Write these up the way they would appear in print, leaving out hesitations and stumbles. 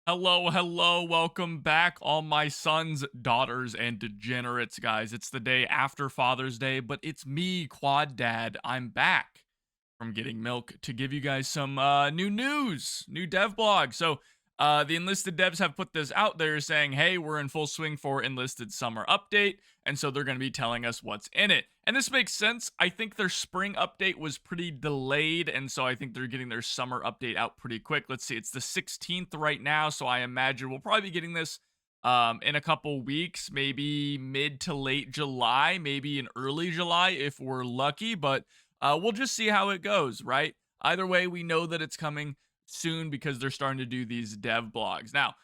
Hello, hello, welcome back, all my sons, daughters, and degenerates, guys. It's the day after Father's Day, but it's me, Quad Dad. I'm back from getting milk to give you guys some new news, new dev blog. The Enlisted devs have put this out there saying, hey, we're in full swing for Enlisted Summer Update. And so they're going to be telling us what's in it. And this makes sense. I think their spring update was pretty delayed. And so I think they're getting their summer update out pretty quick. Let's see, it's the 16th right now. So I imagine we'll probably be getting this in a couple weeks, maybe mid to late July, maybe in early July if we're lucky. But we'll just see how it goes, right? Either way, we know that it's coming soon because they're starting to do these dev blogs. Now,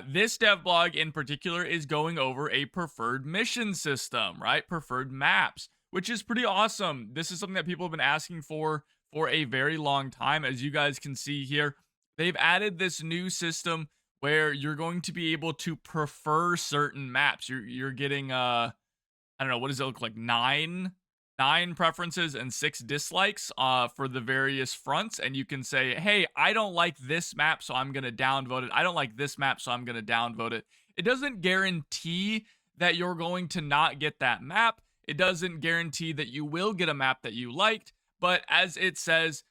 this dev blog in particular is going over a preferred mission system, right? Preferred maps, which is pretty awesome. This is something that people have been asking for a very long time. As you guys can see here, they've added this new system where you're going to be able to prefer certain maps. You're getting I don't know, what does it look like? Nine preferences and 6 dislikes for the various fronts, and you can say, hey, I don't like this map, so I'm going to downvote it. I don't like this map, so I'm going to downvote it. It doesn't guarantee that you're going to not get that map. It doesn't guarantee that you will get a map that you liked, but as it says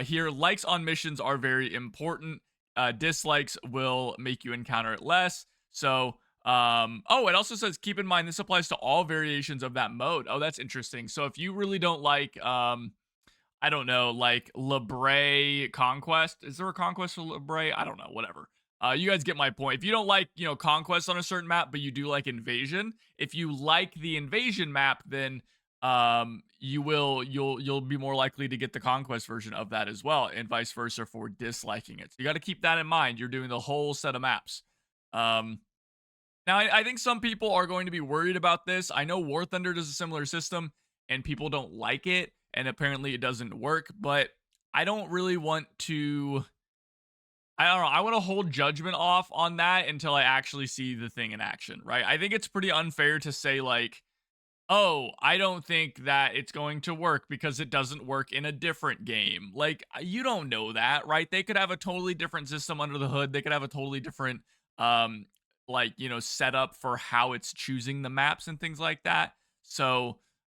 here, likes on missions are very important. Dislikes will make you encounter it less. Oh, it also says keep in mind this applies to all variations of that mode. Oh, that's interesting. So if you really don't like I don't know, like Labray Conquest, is there a Conquest for Labray? I don't know, whatever. You guys get my point. If you don't like, Conquest on a certain map, but you do like Invasion, if you like the Invasion map, then you'll be more likely to get the Conquest version of that as well, and vice versa for disliking it. So you got to keep that in mind. You're doing the whole set of maps. Um Now, I think some people are going to be worried about this. I know War Thunder does a similar system, and people don't like it, and apparently it doesn't work, but I don't really want to. I don't know. I want to hold judgment off on that until I actually see the thing in action, right? I think it's pretty unfair to say, like, oh, I don't think that it's going to work because it doesn't work in a different game. Like, you don't know that, right? They could have a totally different system under the hood. They could have a totally different, setup for how it's choosing the maps and things like that.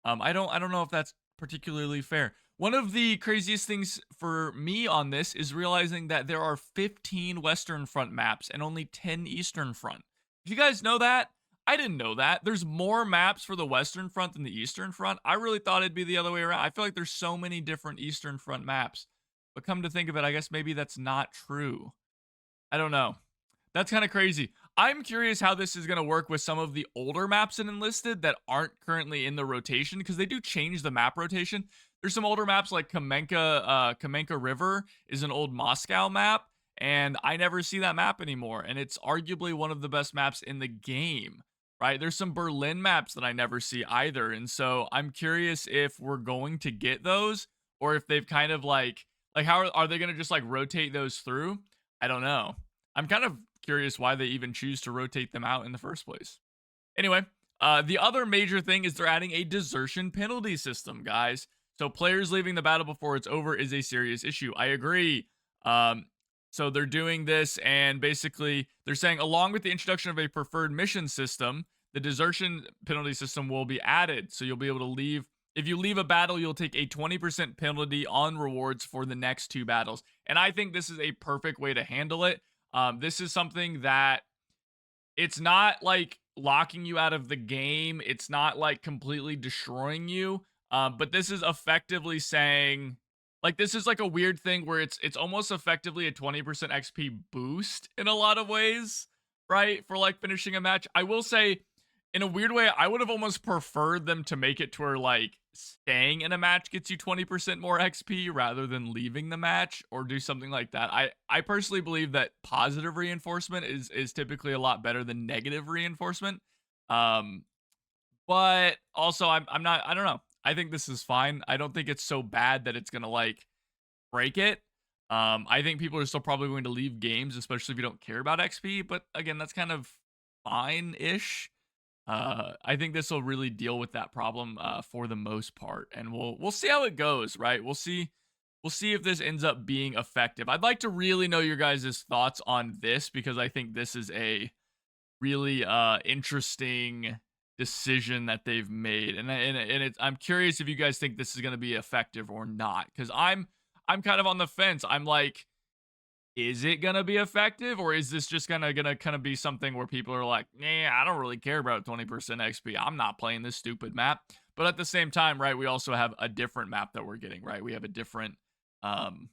I don't know if that's particularly fair. One of the craziest things for me on this is realizing that there are 15 Western Front maps and only 10 Eastern Front. Did you guys know that? I didn't know that. There's more maps for the Western Front than the Eastern Front. I really thought it'd be the other way around. I feel like there's so many different Eastern Front maps. But come to think of it, I guess maybe that's not true. I don't know. That's kind of crazy. I'm curious how this is going to work with some of the older maps in Enlisted that aren't currently in the rotation because they do change the map rotation. There's some older maps like Kamenka River is an old Moscow map, and I never see that map anymore. And it's arguably one of the best maps in the game, right? There's some Berlin maps that I never see either. And so I'm curious if we're going to get those or if they've kind of like how are they going to just like rotate those through? I don't know. I'm kind of curious why they even choose to rotate them out in the first place. Anyway, the other major thing is they're adding a desertion penalty system, guys. So players leaving the battle before it's over is a serious issue. I agree. So they're doing this, and basically they're saying along with the introduction of a preferred mission system, the desertion penalty system will be added. So you'll be able to leave. If you leave a battle, you'll take a 20% penalty on rewards for the next 2 battles. And I think this is a perfect way to handle it. This is something that it's not like locking you out of the game. It's not like completely destroying you. But this is effectively saying, like, this is like a weird thing where it's almost effectively a 20% XP boost in a lot of ways, right? For like finishing a match. I will say, in a weird way, I would have almost preferred them to make it to where like staying in a match gets you 20% more XP rather than leaving the match or do something like that. I personally believe that positive reinforcement is typically a lot better than negative reinforcement. Um, but also I'm not, I don't know. I think this is fine. I don't think it's so bad that it's gonna like break it. I think people are still probably going to leave games, especially if you don't care about XP. But again, that's kind of fine-ish. I think this will really deal with that problem for the most part, and we'll see how it goes. Right? We'll see. we'll see if this ends up being effective. I'd like to really know your guys' thoughts on this because I think this is a really interesting decision that they've made, and it's, I'm curious if you guys think this is going to be effective or not, because I'm kind of on the fence. I'm like, is it gonna be effective, or is this just gonna kind of be something where people are like, nah, I don't really care about 20% XP. I'm not playing this stupid map. But at the same time, right, we also have a different map that we're getting, right? We have a different um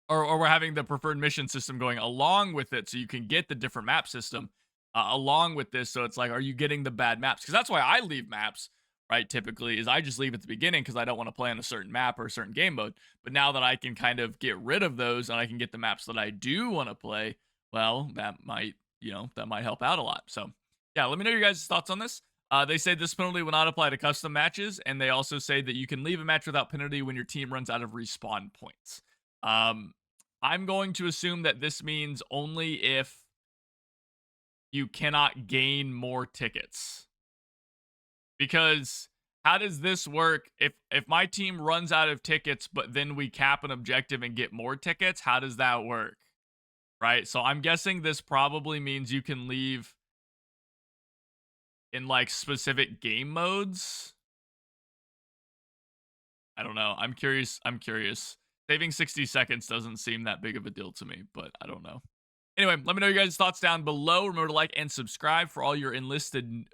or we're having the preferred mission system going along with it, so you can get the different map system along with this. So it's like, are you getting the bad maps? Because that's why I leave maps, right? Typically, is I just leave at the beginning because I don't want to play on a certain map or a certain game mode. But now that I can kind of get rid of those and I can get the maps that I do want to play, well, that might, that might help out a lot. So yeah, let me know your guys' thoughts on this. They say this penalty will not apply to custom matches, and they also say that you can leave a match without penalty when your team runs out of respawn points. I'm going to assume that this means only if you cannot gain more tickets. Because how does this work? If my team runs out of tickets, but then we cap an objective and get more tickets, how does that work? Right? So I'm guessing this probably means you can leave in like specific game modes. I don't know. I'm curious. Saving 60 seconds doesn't seem that big of a deal to me, but I don't know. Anyway, let me know your guys' thoughts down below. Remember to like and subscribe for all your enlisted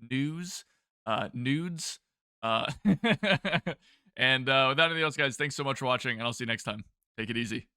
news, nudes. And without anything else, guys, thanks so much for watching, and I'll see you next time. Take it easy.